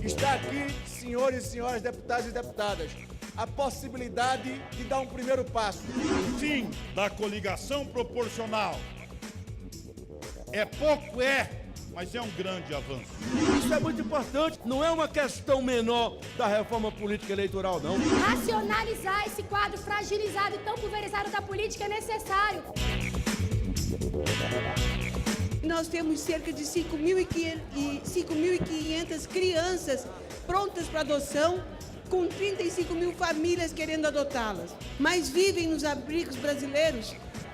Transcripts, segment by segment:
Está aqui, senhores e senhoras deputados e deputadas, a possibilidade de dar um primeiro passo. O fim da coligação proporcional é pouco, mas é um grande avanço. Isso é muito importante, não é uma questão menor da reforma política eleitoral, não. Racionalizar esse quadro fragilizado e tão pulverizado da política é necessário. Nós temos cerca de 5.500 crianças prontas para adoção, com 35 mil famílias querendo adotá-las. Mas vivem nos abrigos brasileiros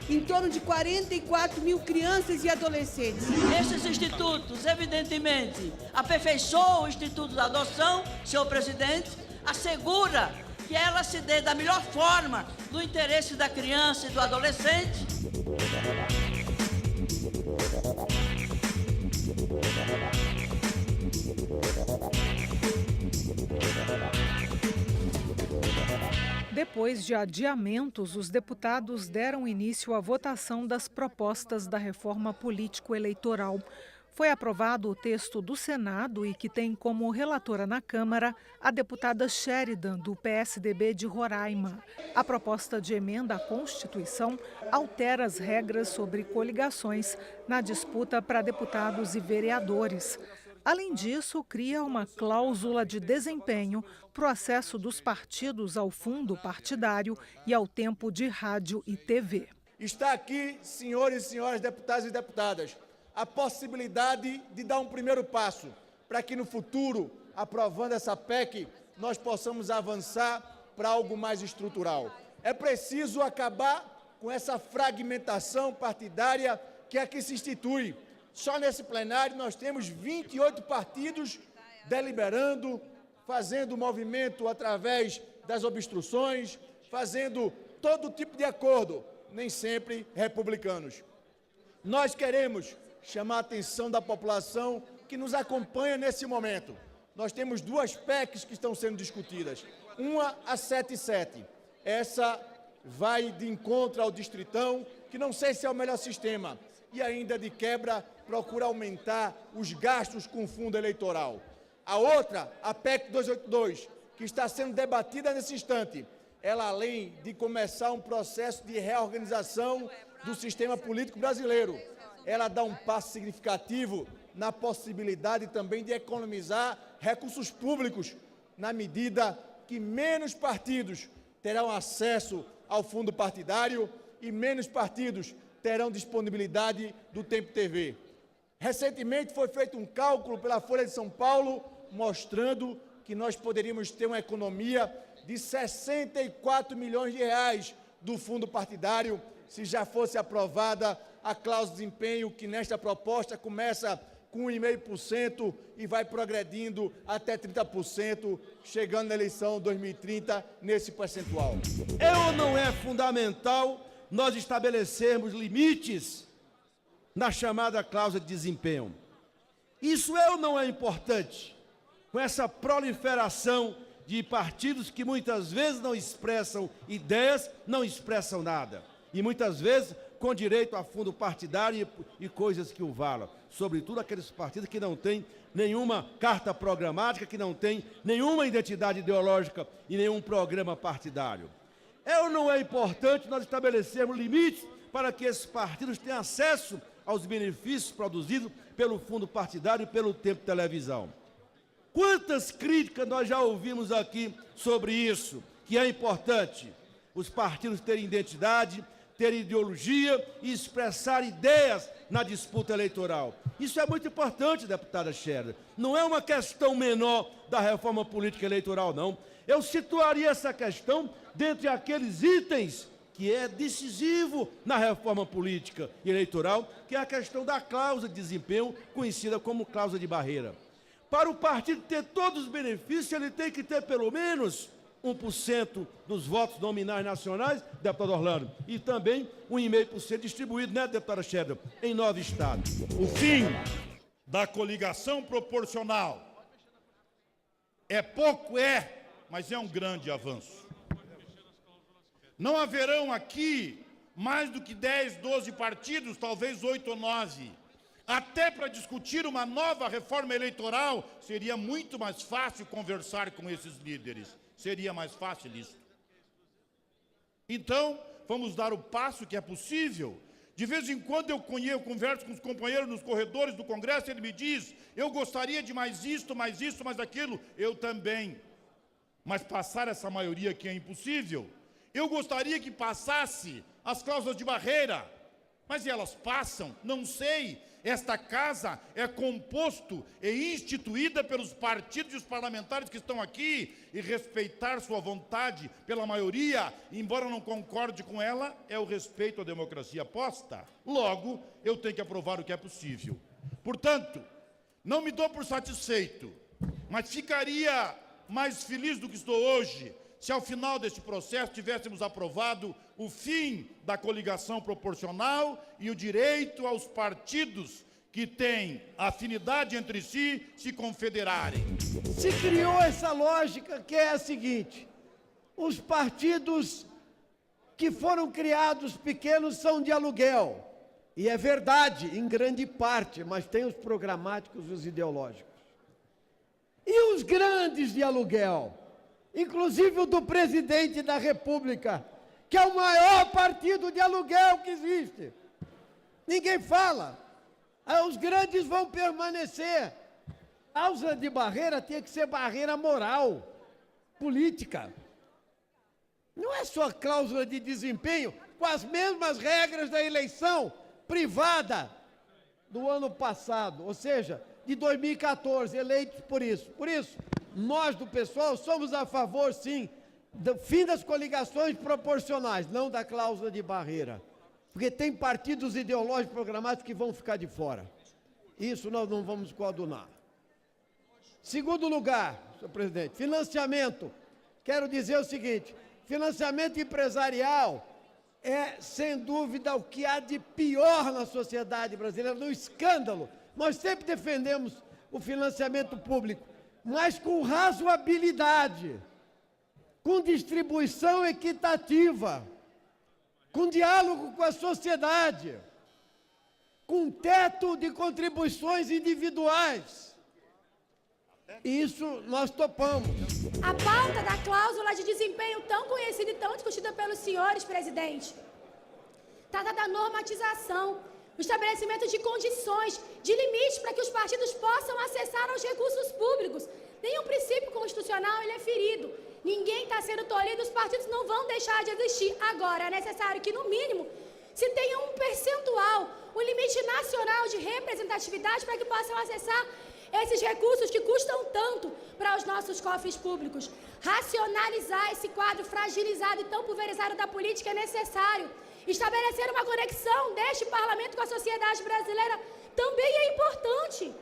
em torno de 44 mil crianças e adolescentes. Esses institutos, evidentemente, aperfeiçoam o Instituto da Adoção, senhor presidente, assegura que ela se dê da melhor forma no interesse da criança e do adolescente. Depois de adiamentos, os deputados deram início à votação das propostas da reforma político-eleitoral. Foi aprovado o texto do Senado e que tem como relatora na Câmara a deputada Sheridan, do PSDB de Roraima. A proposta de emenda à Constituição altera as regras sobre coligações na disputa para deputados e vereadores. Além disso, cria uma cláusula de desempenho para o acesso dos partidos ao fundo partidário e ao tempo de rádio e TV. Está aqui, senhores e senhoras deputados e deputadas, a possibilidade de dar um primeiro passo para que no futuro, aprovando essa PEC, nós possamos avançar para algo mais estrutural. É preciso acabar com essa fragmentação partidária que aqui se institui. Só nesse plenário nós temos 28 partidos deliberando, fazendo movimento através das obstruções, fazendo todo tipo de acordo, nem sempre republicanos. Nós queremos chamar a atenção da população que nos acompanha nesse momento. Nós temos duas PECs que estão sendo discutidas. Uma, a 77. Essa vai de encontro ao Distritão, que não sei se é o melhor sistema, e ainda de quebra procura aumentar os gastos com o fundo eleitoral. A outra, a PEC 282, que está sendo debatida nesse instante, ela, além de começar um processo de reorganização do sistema político brasileiro, ela dá um passo significativo na possibilidade também de economizar recursos públicos, na medida que menos partidos terão acesso ao fundo partidário e menos partidos terão disponibilidade do Tempo TV. Recentemente foi feito um cálculo pela Folha de São Paulo, mostrando que nós poderíamos ter uma economia de 64 milhões de reais do fundo partidário, se já fosse aprovada a cláusula de desempenho, que nesta proposta começa com 1,5% e vai progredindo até 30%, chegando na eleição 2030 nesse percentual. É ou não é fundamental nós estabelecermos limites na chamada cláusula de desempenho? Isso é ou não é importante? Com essa proliferação de partidos que muitas vezes não expressam ideias, não expressam nada. E muitas vezes com direito a fundo partidário e coisas que o valam. Sobretudo aqueles partidos que não têm nenhuma carta programática, que não têm nenhuma identidade ideológica e nenhum programa partidário. É ou não é importante nós estabelecermos limites para que esses partidos tenham acesso aos benefícios produzidos pelo fundo partidário e pelo tempo de televisão? Quantas críticas nós já ouvimos aqui sobre isso, que é importante os partidos terem identidade, terem ideologia e expressar ideias na disputa eleitoral. Isso é muito importante, deputada Sheridan. Não é uma questão menor da reforma política eleitoral, não. Eu situaria essa questão dentre aqueles itens que é decisivo na reforma política e eleitoral, que é a questão da cláusula de desempenho, conhecida como cláusula de barreira. Para o partido ter todos os benefícios, ele tem que ter pelo menos 1% dos votos nominais nacionais, deputado Orlando, e também 1,5% distribuído, né, deputada Sheridan, em 9 estados. O fim da coligação proporcional é pouco, mas é um grande avanço. Não haverão aqui mais do que 10, 12 partidos, talvez 8 ou 9. Até para discutir uma nova reforma eleitoral, seria muito mais fácil conversar com esses líderes. Seria mais fácil isso. Então, vamos dar o passo que é possível. De vez em quando eu converso com os companheiros nos corredores do Congresso, ele me diz, eu gostaria de mais isto, mais aquilo. Eu também. Mas passar essa maioria aqui é impossível. Eu gostaria que passasse as cláusulas de barreira, mas elas passam? Não sei. Esta casa é composto e instituída pelos partidos e os parlamentares que estão aqui, e respeitar sua vontade pela maioria, embora não concorde com ela, é o respeito à democracia posta. Logo, eu tenho que aprovar o que é possível. Portanto, não me dou por satisfeito, mas ficaria mais feliz do que estou hoje, se ao final deste processo tivéssemos aprovado o fim da coligação proporcional e o direito aos partidos que têm afinidade entre si se confederarem. Se criou essa lógica que é a seguinte: os partidos que foram criados pequenos são de aluguel. E é verdade, em grande parte, mas tem os programáticos e os ideológicos. E os grandes de aluguel? Inclusive o do presidente da República, que é o maior partido de aluguel que existe. Ninguém fala. Os grandes vão permanecer. A cláusula de barreira tem que ser barreira moral, política. Não é só cláusula de desempenho, com as mesmas regras da eleição privada do ano passado, ou seja, de 2014, eleitos por isso. Por isso, nós do PSOL somos a favor, sim, do fim das coligações proporcionais, não da cláusula de barreira. Porque tem partidos ideológicos programáticos que vão ficar de fora. Isso nós não vamos coadunar. Segundo lugar, senhor presidente, financiamento. Quero dizer o seguinte: financiamento empresarial é, sem dúvida, o que há de pior na sociedade brasileira, no escândalo. Nós sempre defendemos o financiamento público, mas com razoabilidade, com distribuição equitativa, com diálogo com a sociedade, com teto de contribuições individuais. Isso nós topamos. A pauta da cláusula de desempenho tão conhecida e tão discutida pelos senhores, presidente, trata da normatização, o estabelecimento de condições, de limites para que os partidos possam acessar aos recursos públicos. Nenhum princípio constitucional ele é ferido. Ninguém está sendo tolhido, os partidos não vão deixar de existir. Agora, é necessário que, no mínimo, se tenha um percentual, um limite nacional de representatividade para que possam acessar esses recursos que custam tanto para os nossos cofres públicos. Racionalizar esse quadro fragilizado e tão pulverizado da política é necessário. Estabelecer uma conexão deste parlamento com a sociedade brasileira também é importante.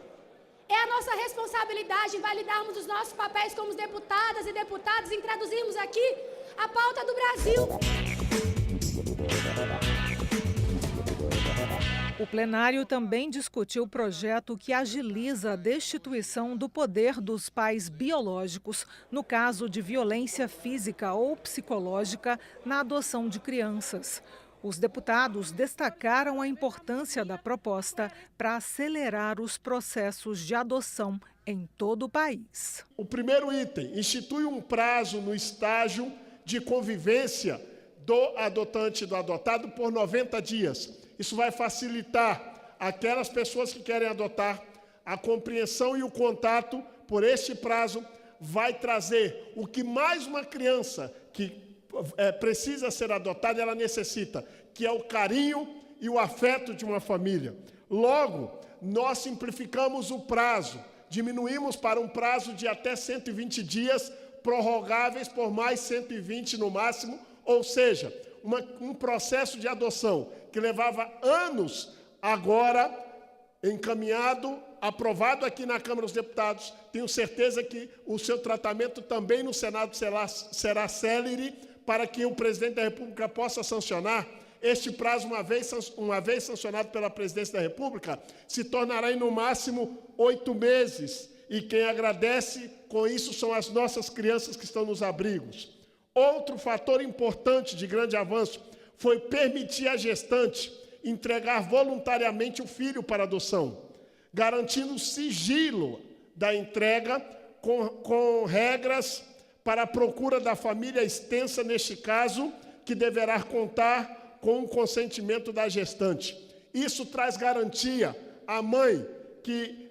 É a nossa responsabilidade em validarmos os nossos papéis como deputadas e deputados, em traduzirmos aqui a pauta do Brasil. O plenário também discutiu o projeto que agiliza a destituição do poder dos pais biológicos no caso de violência física ou psicológica na adoção de crianças. Os deputados destacaram a importância da proposta para acelerar os processos de adoção em todo o país. O primeiro item institui um prazo no estágio de convivência do adotante e do adotado por 90 dias. Isso vai facilitar aquelas pessoas que querem adotar a compreensão e o contato por este prazo. Vai trazer o que mais uma criança que precisa ser adotada, ela necessita, que é o carinho e o afeto de uma família. Logo, nós simplificamos o prazo, diminuímos para um prazo de até 120 dias, prorrogáveis por mais 120 no máximo, ou seja, um processo de adoção que levava anos, agora encaminhado, aprovado aqui na Câmara dos Deputados. Tenho certeza que o seu tratamento também no Senado será célere, para que o presidente da República possa sancionar. Este prazo, uma vez sancionado pela presidência da República, se tornará em no máximo 8 meses. E quem agradece com isso são as nossas crianças que estão nos abrigos. Outro fator importante de grande avanço foi permitir à gestante entregar voluntariamente o filho para adoção, garantindo o sigilo da entrega com regras para a procura da família extensa, neste caso, que deverá contar com o consentimento da gestante. Isso traz garantia à mãe que,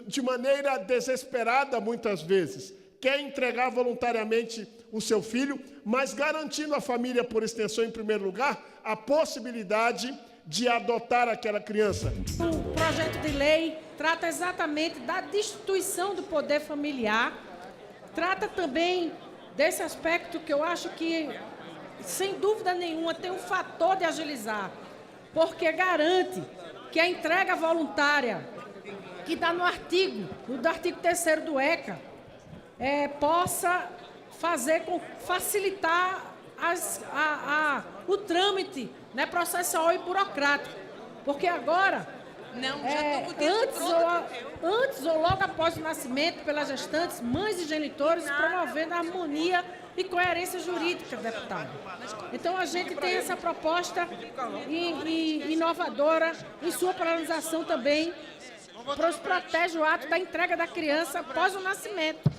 de maneira desesperada, muitas vezes, quer entregar voluntariamente o seu filho, mas garantindo à família, por extensão, em primeiro lugar, a possibilidade de adotar aquela criança. O projeto de lei trata exatamente da destituição do poder familiar, trata também desse aspecto que eu acho que, sem dúvida nenhuma, tem um fator de agilizar, porque garante que a entrega voluntária, que está no artigo 3º do ECA, possa facilitar o trâmite, né, processual e burocrático. Porque agora, antes ou logo após o nascimento, pelas gestantes, mães e genitores, promovendo a harmonia e coerência jurídica, deputado. Então, a gente tem essa proposta inovadora em sua paralisação também, protege o ato da entrega da criança após o nascimento,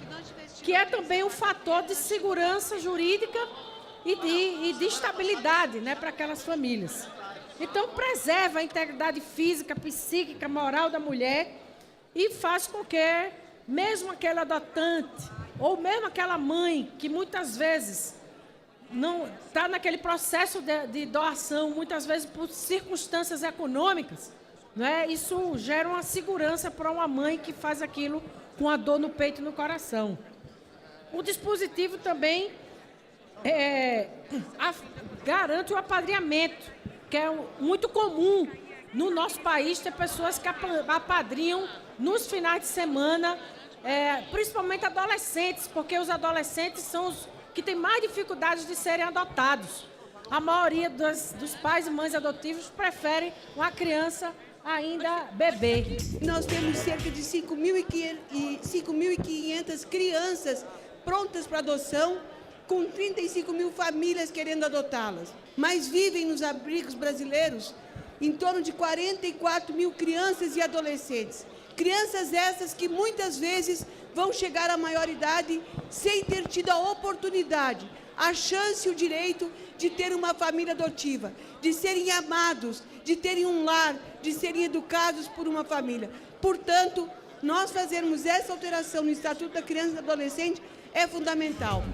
que é também um fator de segurança jurídica e de estabilidade, né, para aquelas famílias. Então, preserva a integridade física, psíquica, moral da mulher e faz com que, mesmo aquele adotante, ou mesmo aquela mãe que muitas vezes não está naquele processo de doação, muitas vezes por circunstâncias econômicas, né, isso gera uma segurança para uma mãe que faz aquilo com a dor no peito e no coração. O dispositivo também garante o apadrinhamento, que é muito comum no nosso país ter pessoas que apadrinham nos finais de semana, principalmente adolescentes, porque os adolescentes são os que têm mais dificuldades de serem adotados. A maioria dos pais e mães adotivos preferem uma criança ainda bebê. Nós temos cerca de 5.500 crianças prontas para adoção, com 35 mil famílias querendo adotá-las. Mas vivem nos abrigos brasileiros em torno de 44 mil crianças e adolescentes. Crianças essas que muitas vezes vão chegar à maioridade sem ter tido a oportunidade, a chance e o direito de ter uma família adotiva, de serem amados, de terem um lar, de serem educados por uma família. Portanto, nós fazermos essa alteração no Estatuto da Criança e do Adolescente é fundamental.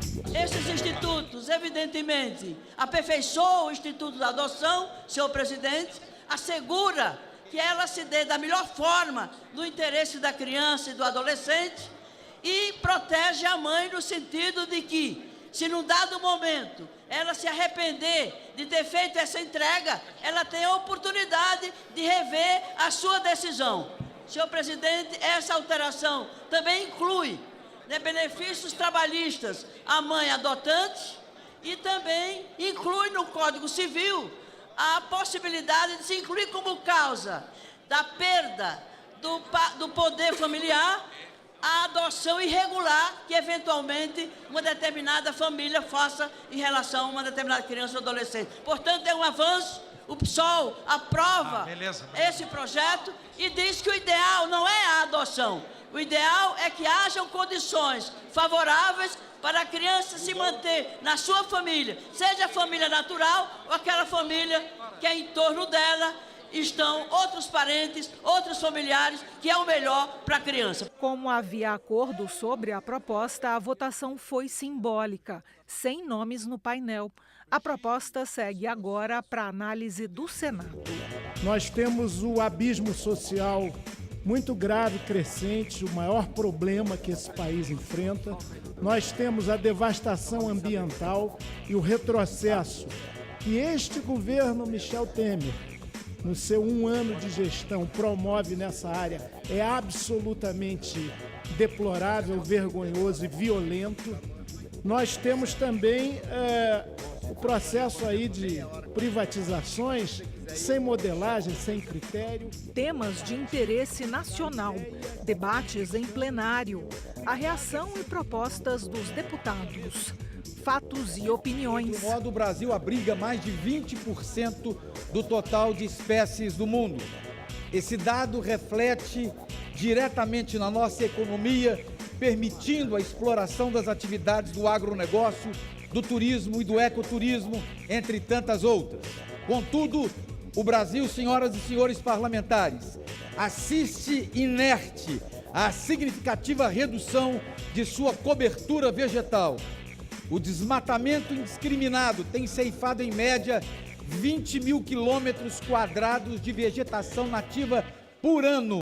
Esses institutos, evidentemente, aperfeiçoam o Instituto da Adoção, senhor presidente, assegura que ela se dê da melhor forma no interesse da criança e do adolescente e protege a mãe no sentido de que, se num dado momento ela se arrepender de ter feito essa entrega, ela tem a oportunidade de rever a sua decisão. Senhor presidente, essa alteração também inclui, né, benefícios trabalhistas à mãe adotante e também inclui no Código Civil a possibilidade de se incluir como causa da perda do poder familiar a adoção irregular que, eventualmente, uma determinada família faça em relação a uma determinada criança ou adolescente. Portanto, é um avanço. O PSOL aprova esse projeto e diz que o ideal não é a adoção. O ideal é que hajam condições favoráveis para a criança se manter na sua família, seja a família natural ou aquela família que é em torno dela estão outros parentes, outros familiares, que é o melhor para a criança. Como havia acordo sobre a proposta, a votação foi simbólica, sem nomes no painel. A proposta segue agora para análise do Senado. Nós temos o abismo social muito grave, crescente, o maior problema que esse país enfrenta. Nós temos a devastação ambiental e o retrocesso que este governo Michel Temer, no seu 1 ano de gestão, promove nessa área. É absolutamente deplorável, vergonhoso e violento. Nós temos também o processo aí de privatizações sem modelagem, sem critério. Temas de interesse nacional, debates em plenário, a reação e propostas dos deputados. fatos e opiniões. De modo, o Brasil abriga mais de 20% do total de espécies do mundo. Esse dado reflete diretamente na nossa economia, permitindo a exploração das atividades do agronegócio, do turismo e do ecoturismo, entre tantas outras. Contudo, o Brasil, senhoras e senhores parlamentares, assiste inerte à significativa redução de sua cobertura vegetal. O desmatamento indiscriminado tem ceifado, em média, 20 mil quilômetros quadrados de vegetação nativa por ano.